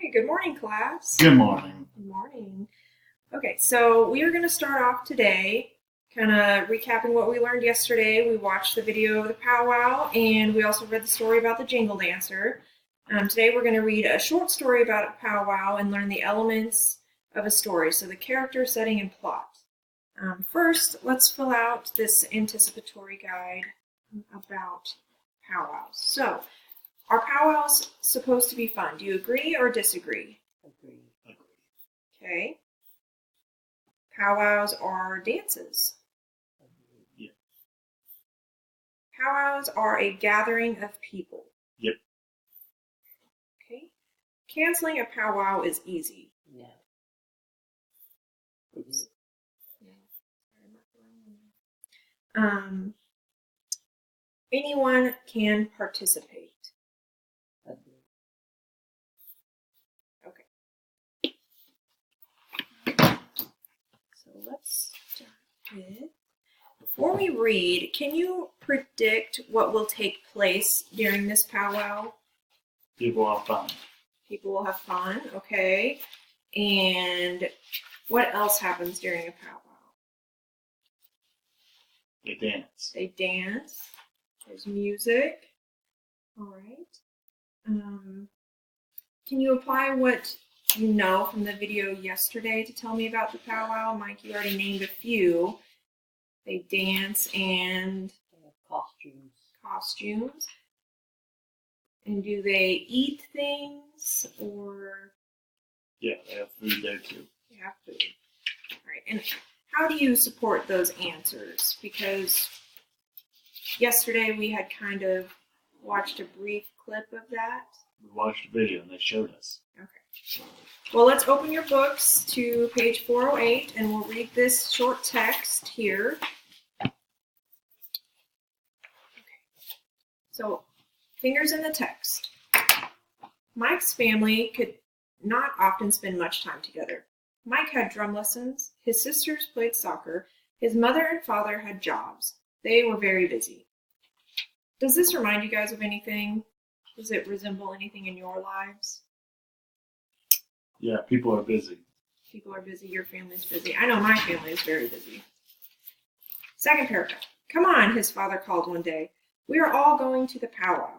Okay, good morning, class. Good morning. Good morning. Okay, so we are going to start off today kind of recapping what we learned yesterday. We watched the video of the powwow and we also read the story about the jingle dancer. Today we're going to read a short story about a powwow and learn the elements of a story, so the character, setting, and plot. First, let's fill out this anticipatory guide about powwows. So, are powwows supposed to be fun? Do you agree or disagree? Agree. Okay. Powwows are dances. Yeah. Powwows are a gathering of people. Yep. Okay. Canceling a powwow is easy. No. Oops. Yeah. Anyone can participate. Agree. Okay. So let's start with, before we read, can you predict what will take place during this powwow? People have fun. People will have fun, okay. And what else happens during a powwow? They dance. They dance. There's music. All right. Can you apply what you know from the video yesterday to tell me about the powwow? Mike, you already named a few. They dance and They have costumes. costumes. And do they eat things or Yeah, they have food there too. they have food? All right. And how do you support those answers? Because yesterday we had kind of watched a brief clip of that. We watched a video and they showed us. Okay. Well, let's open your books to page 408 and we'll read this short text here. Okay. So, fingers in the text. Mike's family could not often spend much time together. Mike had drum lessons, his sisters played soccer, his mother and father had jobs. They were very busy. Does this remind you guys of anything? Does it resemble anything in your lives? Yeah, people are busy. People are busy, your family's busy. I know my family is very busy. Second paragraph. Come on, his father called one day. We are all going to the powwow.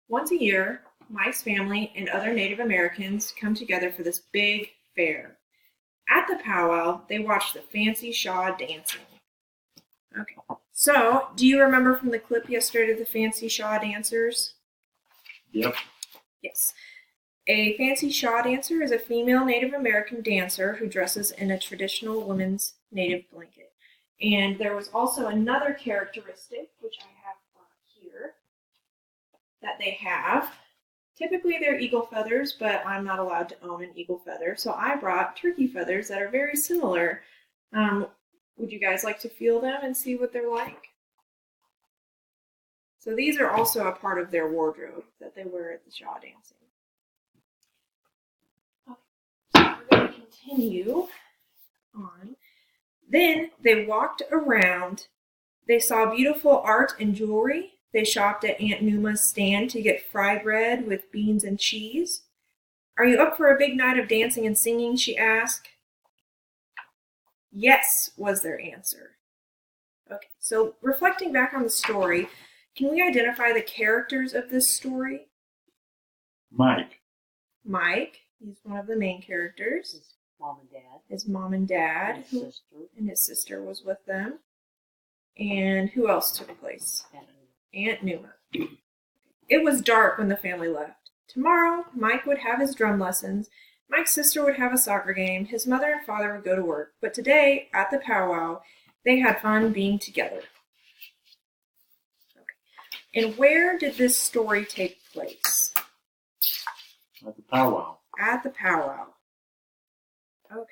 Once a year, Mike's family and other Native Americans come together for this big fair. At the powwow, they watch the fancy shaw dancing. Okay. So, do you remember from the clip yesterday the fancy shaw dancers? Yep. Yes. A fancy shaw dancer is a female Native American dancer who dresses in a traditional woman's native blanket. And there was also another characteristic, which I have here, that they have. Typically they're eagle feathers, but I'm not allowed to own an eagle feather, so I brought turkey feathers that are very similar. Would you guys like to feel them and see what they're like? So these are also a part of their wardrobe that they wear at the shaw dancing. Okay, so we're going to continue on. Then they walked around. They saw beautiful art and jewelry. They shopped at Aunt Numa's stand to get fry bread with beans and cheese. Are you up for a big night of dancing and singing? She asked. Yes, was their answer. Okay, so reflecting back on the story, can we identify the characters of this story? Mike. Mike, he's one of the main characters. His mom and dad. His mom and dad, And his sister. and his sister was with them. And who else took place? Aunt Numa. It was dark when the family left. Tomorrow, Mike would have his drum lessons. Mike's sister would have a soccer game. His mother and father would go to work. But today, at the powwow, they had fun being together. Okay. And where did this story take place? At the powwow. At the powwow. Okay.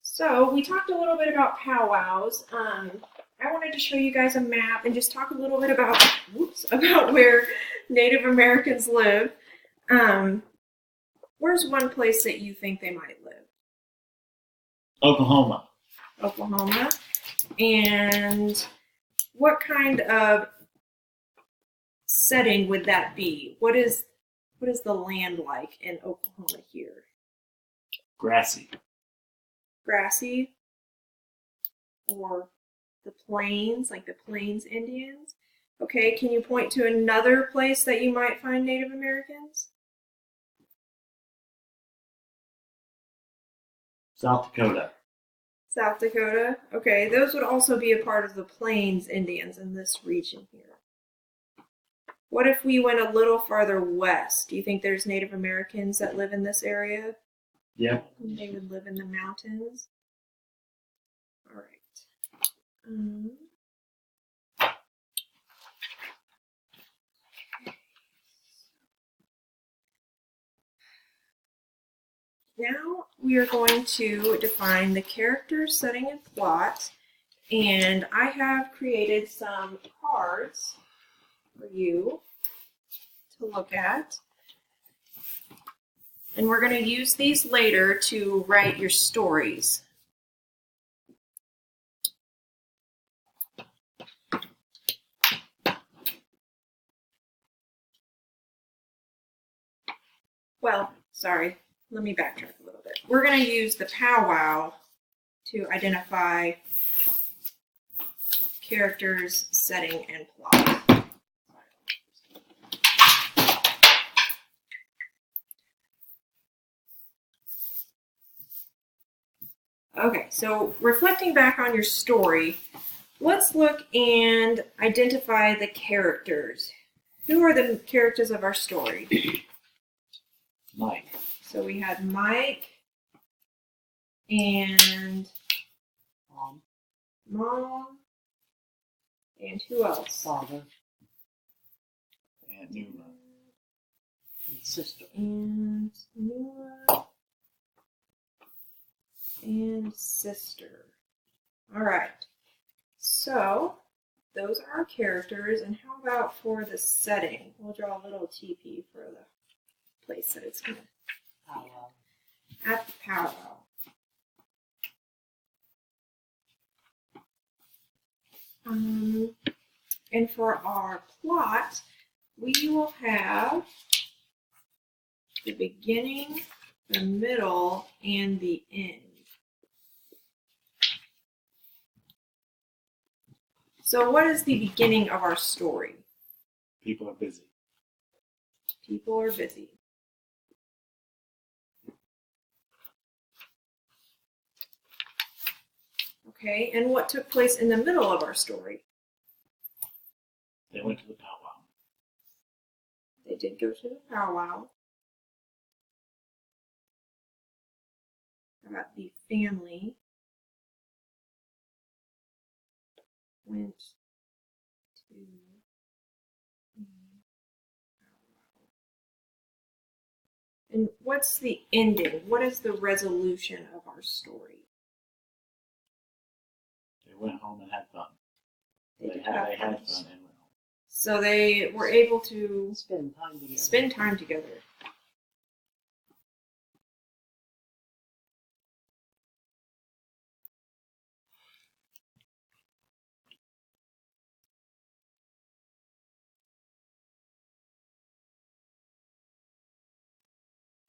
So we talked a little bit about powwows. I wanted to show you guys a map and just talk a little bit about, about where Native Americans live. Where's one place that you think they might live? Oklahoma. Oklahoma. And what kind of setting would that be? What is the land like in Oklahoma here? Grassy. Grassy? Or the plains, like the Plains Indians? Okay, can you point to another place that you might find Native Americans? South Dakota. South Dakota? Okay, those would also be a part of the Plains Indians in this region here. What if we went a little farther west? Do you think there's Native Americans that live in this area? Yep. They would live in the mountains. All right. Now we are going to define the character, setting, and plot. And I have created some cards for you to look at. And we're going to use these later to write your stories. Well, sorry, let me backtrack a little bit. We're going to use the powwow to identify characters, setting, and plot. Okay, so reflecting back on your story, let's look and identify the characters. Who are the characters of our story? Mike. So we had Mike and Mom, and who else? Father And Numa. and sister. And Numa and sister. All right. So those are our characters. And how about for the setting? We'll draw a little teepee for the place that it's going to Powwow. at the powwow. And for our plot, we will have the beginning, the middle, and the end. So what is the beginning of our story? People are busy. People are busy. Okay, and what took place in the middle of our story? They went to the powwow. They did go to the powwow. About the family went to the powwow. And what's the ending? What is the resolution of our story? They went home and had fun. They They did had have fun fun. and went home. So they were able to Spend time together. spend time together.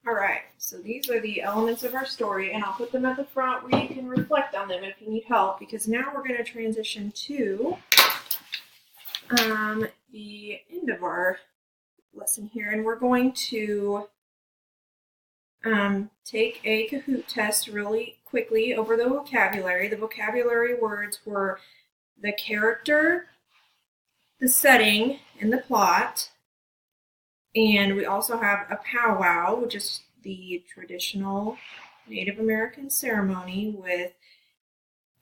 All right, so these are the elements of our story, and I'll put them at the front where you can reflect on them if you need help, because now we're going to transition to the end of our lesson here, and we're going to take a Kahoot test really quickly over the vocabulary. The vocabulary words were the character, the setting, and the plot. And we also have a powwow, which is the traditional Native American ceremony with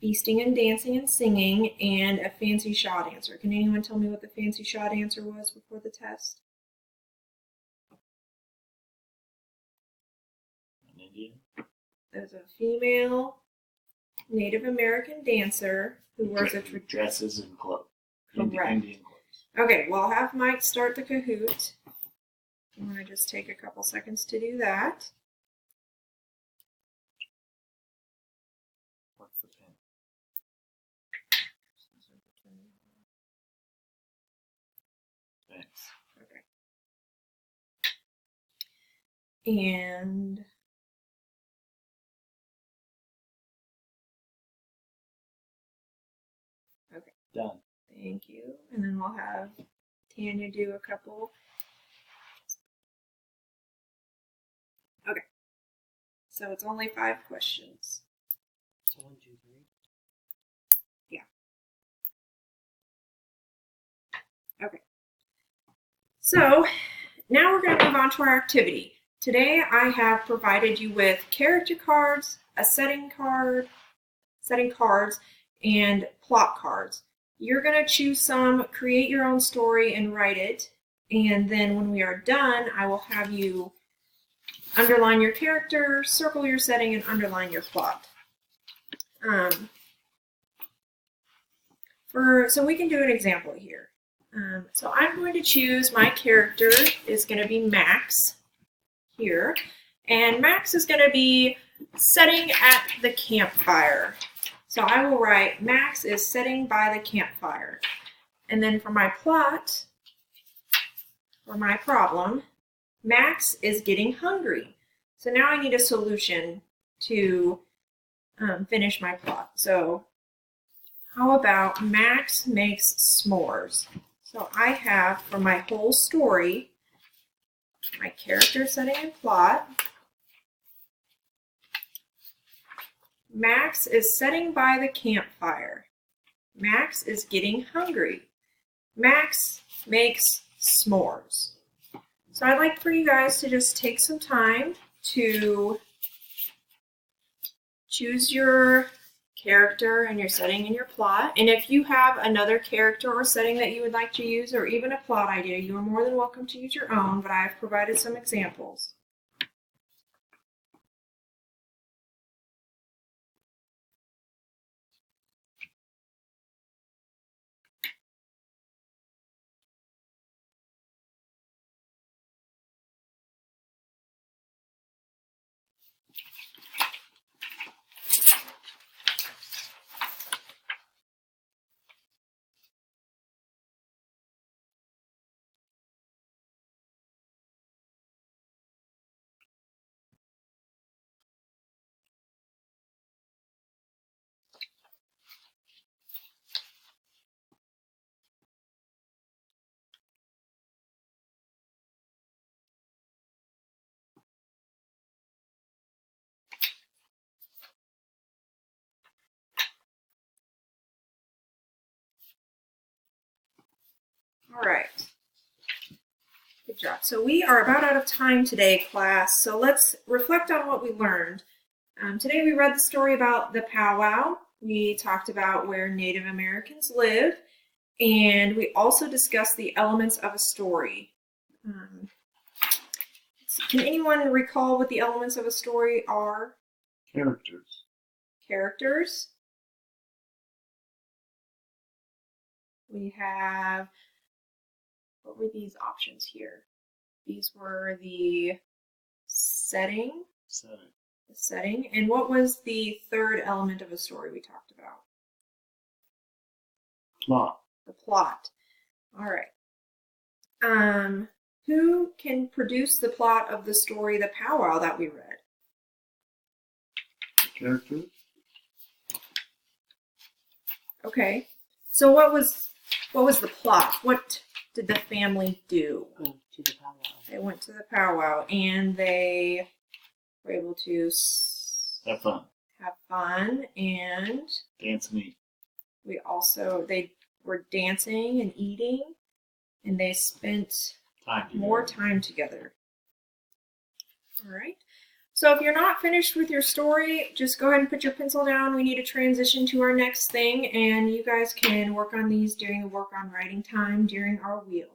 feasting and dancing and singing, and a fancy shot answer. Can anyone tell me what the fancy shot answer was before the test? An Indian. There's a female Native American dancer who wears a dresses and clothes. Correct. Indian clothes. Okay, well, I'll have Mike start the Kahoot. I'm going to just take a couple seconds to do that. What's the pin? Thanks. And Done. thank you. And then we'll have Tanya do a couple. Okay. So it's only 5 questions. So 1, 2, 3. Okay. So now we're going to move on to our activity. Today I have provided you with character cards, a setting cards, and plot cards. You're going to choose some, create your own story, and write it. And then when we are done, I will have you underline your character, circle your setting, and underline your plot. So we can do an example here. So I'm going to choose my character is going to be Max here. And Max is going to be sitting at the campfire. So I will write Max is sitting by the campfire. And then for my plot, for my problem, Max is getting hungry. So now I need a solution to finish my plot. So how about Max makes s'mores? So I have for my whole story, my character, setting, and plot. Max is sitting by the campfire. Max is getting hungry. Max makes s'mores. So I'd like for you guys to just take some time to choose your character and your setting and your plot. And if you have another character or setting that you would like to use, or even a plot idea, you are more than welcome to use your own, but I have provided some examples. All right. Good job. So we are about out of time today, class. So let's reflect on what we learned. Today we read the story about the powwow. We talked about where Native Americans live, and we also discussed the elements of a story. Can anyone recall what the elements of a story are? Characters. Characters. We have, what were these options here? These were the setting. The setting. And what was the third element of a story we talked about? Plot. The plot. All right. Who can produce the plot of the story, The Powwow, that we read? Characters. Okay. So what was the plot? What did the family do? Go to the powwow. They went to the powwow and they were able to Have fun. have fun, and Dance and eat. they were dancing and eating, and they spent Time together. more time together. All right. So if you're not finished with your story, just go ahead and put your pencil down. We need to transition to our next thing, and you guys can work on these during the work on writing time during our wheel.